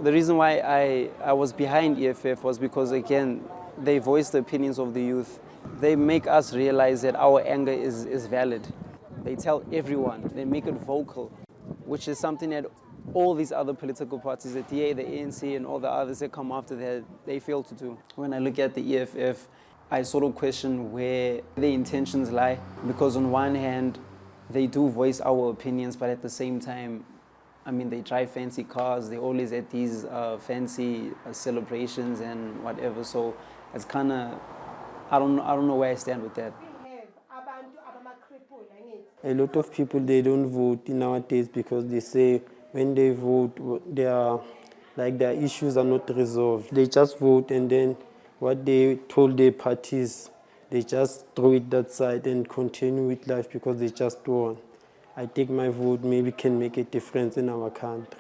The reason why I was behind EFF was because, again, they voice the opinions of the youth. They make us realize that our anger is valid. They tell everyone, they make it vocal, which is something that all these other political parties, the DA, the ANC, and all the others that come after that, they fail to do. When I look at the EFF, I sort of question where their intentions lie, because on one hand, they do voice our opinions, but at the same time, I mean, they drive fancy cars, they're always at these fancy celebrations and whatever, so it's kind of, I don't know where I stand with that. A lot of people, they don't vote nowadays because they say when they vote, their issues are not resolved. They just vote, and then what they told their parties, they just throw it that side and continue with life because they just won. I think my vote maybe can make a difference in our country.